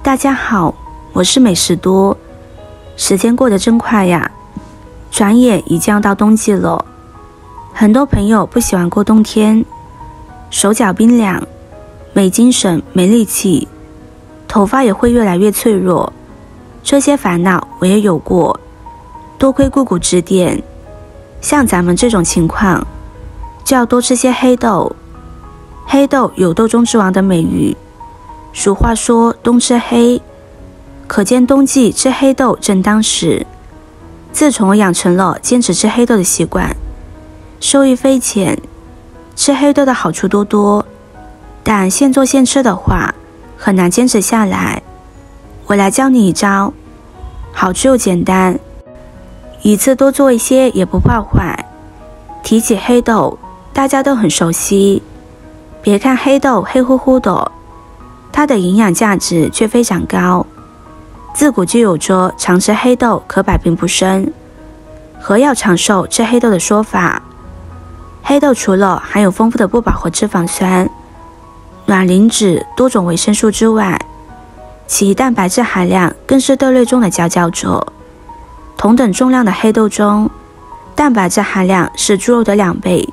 大家好，我是美食多。时间过得真快呀，转眼已经要到冬季了。很多朋友不喜欢过冬天，手脚冰凉，没精神没力气，头发也会越来越脆弱。这些烦恼我也有过，多亏姑姑指点。像咱们这种情况，就要多吃些黑豆。黑豆有豆中之王的美誉，俗话说冬吃黑，可见冬季吃黑豆正当时。自从我养成了坚持吃黑豆的习惯，受益匪浅。吃黑豆的好处多多，但现做现吃的话很难坚持下来。我来教你一招，好吃又简单，一次多做一些也不怕坏。提起黑豆，大家都很熟悉，别看黑豆黑乎乎的，它的营养价值却非常高。自古就有着常吃黑豆可百病不生，何要长寿吃黑豆的说法。黑豆除了含有丰富的不饱和脂肪酸、卵磷脂、多种维生素之外，其蛋白质含量更是豆类中的佼佼者。同等重量的黑豆中，蛋白质含量是猪肉的2倍，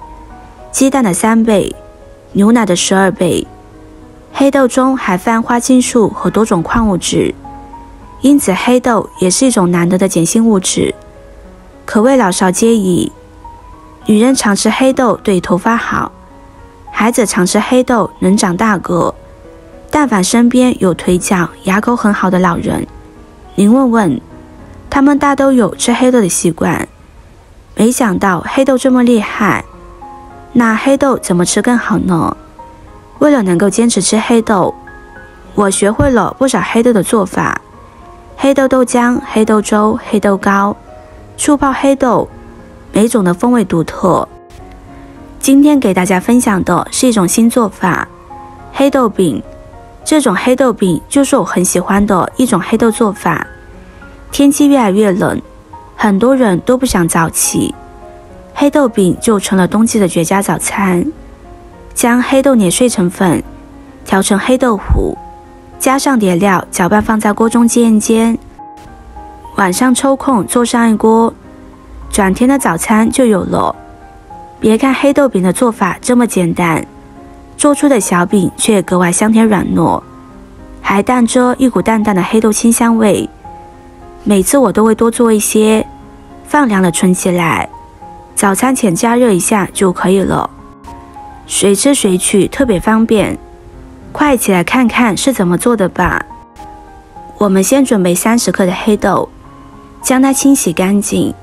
鸡蛋的3倍，牛奶的12倍。黑豆中还泛花青素和多种矿物质，因此黑豆也是一种难得的碱性物质，可谓老少皆宜。女人常吃黑豆对头发好，孩子常吃黑豆能长大个。但凡身边有腿脚牙口很好的老人，您问问，他们大都有吃黑豆的习惯。没想到黑豆这么厉害，那黑豆怎么吃更好呢？为了能够坚持吃黑豆，我学会了不少黑豆的做法：黑豆豆浆、黑豆粥、黑豆糕、醋泡黑豆，每种的风味独特。今天给大家分享的是一种新做法，黑豆饼。这种黑豆饼就是我很喜欢的一种黑豆做法。天气越来越冷，很多人都不想早起，黑豆饼就成了冬季的绝佳早餐。将黑豆碾碎成粉，调成黑豆糊，加上碟料，搅拌放在锅中煎一煎。晚上抽空做上一锅，转天的早餐就有了。别看黑豆饼的做法这么简单，做出的小饼却格外香甜软糯，还带着一股淡淡的黑豆清香味。每次我都会多做一些，放凉了存起来，早餐前加热一下就可以了，随吃随取，特别方便。快一起来看看是怎么做的吧。我们先准备30克的黑豆，将它清洗干净，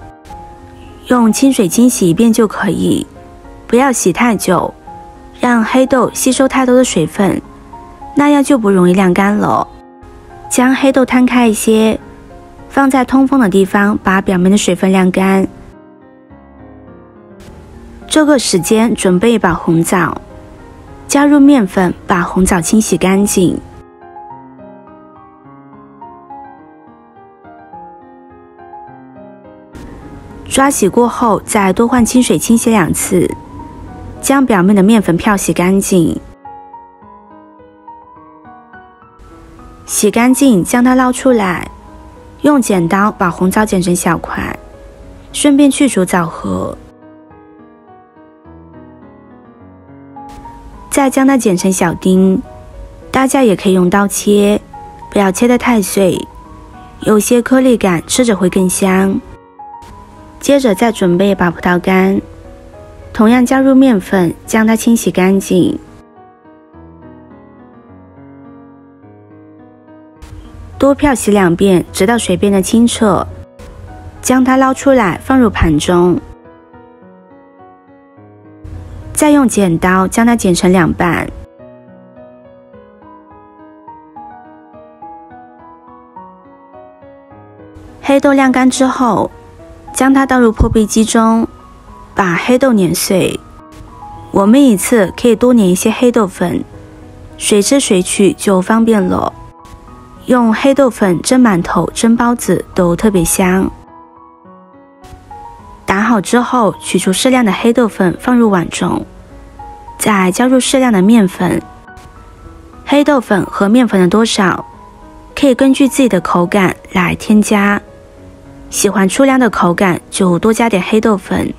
用清水清洗一遍就可以，不要洗太久，让黑豆吸收太多的水分，那样就不容易晾干了。将黑豆摊开一些，放在通风的地方，把表面的水分晾干。这个时间准备一把红枣，加入面粉，把红枣清洗干净。刷洗过后，再多换清水清洗2次，将表面的面粉漂洗干净。洗干净，将它捞出来，用剪刀把红枣剪成小块，顺便去除枣核。再将它剪成小丁，大家也可以用刀切，不要切得太碎，有些颗粒感，吃着会更香。接着再准备一把葡萄干，同样加入面粉，将它清洗干净。多漂洗2遍，直到水变得清澈，将它捞出来放入盘中。再用剪刀将它剪成2半。黑豆晾干之后，将它倒入破壁机中，把黑豆碾碎。我们一次可以多碾一些黑豆粉，随吃随取就方便了。用黑豆粉蒸馒头、蒸包子都特别香。打好之后，取出适量的黑豆粉放入碗中，再加入适量的面粉。黑豆粉和面粉的多少可可以根据自己的口感来添加。喜欢粗粮的口感就多加点黑豆粉，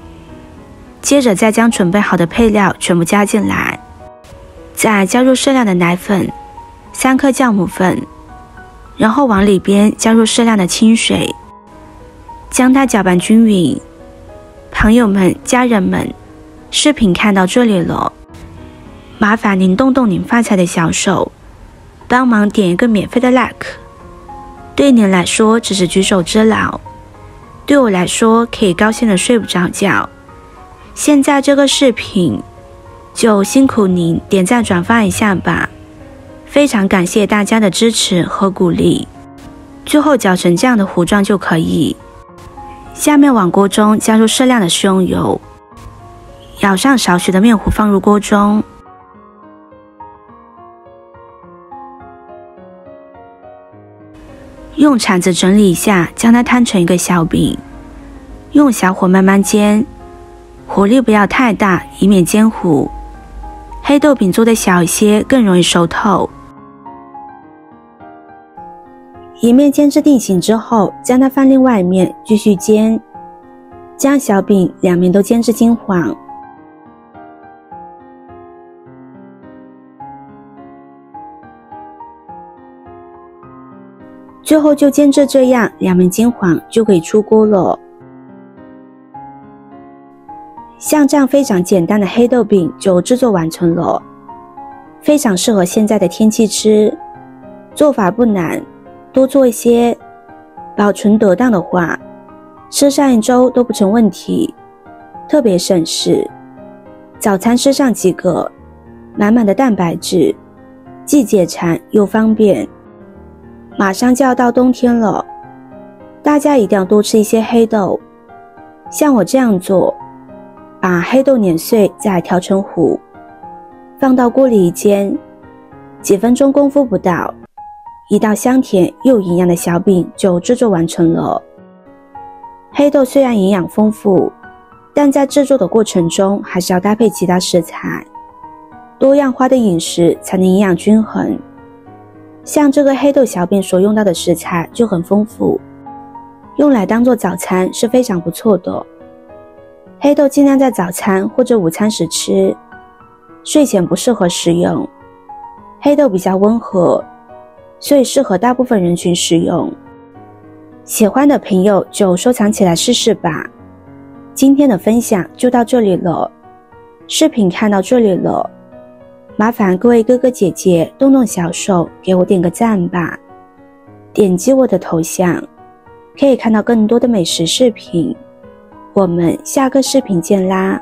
接着再将准备好的配料全部加进来，再加入适量的奶粉，3克酵母粉，然后往里边加入适量的清水，将它搅拌均匀。朋友们、家人们，视频看到这里了，麻烦您动动您发财的小手，帮忙点一个免费的 like， 对您来说只是举手之劳，对我来说可以高兴的睡不着觉。现在这个视频就辛苦您点赞转发一下吧，非常感谢大家的支持和鼓励。最后搅成这样的糊状就可以。下面往锅中加入适量的食用油，舀上少许的面糊放入锅中，用铲子整理一下，将它摊成一个小饼，用小火慢慢煎，火力不要太大，以免煎糊。黑豆饼做的小一些，更容易熟透。一面煎至定型之后，将它翻另外一面继续煎，将小饼两面都煎至金黄。最后就煎至这样，两面金黄就可以出锅了。像这样非常简单的黑豆饼就制作完成了，非常适合现在的天气吃。做法不难，多做一些，保存得当的话，吃上1周都不成问题，特别省事。早餐吃上几个，满满的蛋白质，既解馋又方便。马上就要到冬天了，大家一定要多吃一些黑豆。像我这样做，把黑豆碾碎再调成糊，放到锅里一煎，几分钟功夫不到，一道香甜又营养的小饼就制作完成了。黑豆虽然营养丰富，但在制作的过程中还是要搭配其他食材，多样化的饮食才能营养均衡。像这个黑豆小饼所用到的食材就很丰富，用来当做早餐是非常不错的。黑豆尽量在早餐或者午餐时吃，睡前不适合食用。黑豆比较温和，所以适合大部分人群食用。喜欢的朋友就收藏起来试试吧。今天的分享就到这里了，视频看到这里了，麻烦各位哥哥姐姐动动小手给我点个赞吧。点击我的头像，可以看到更多的美食视频。我们下个视频见啦！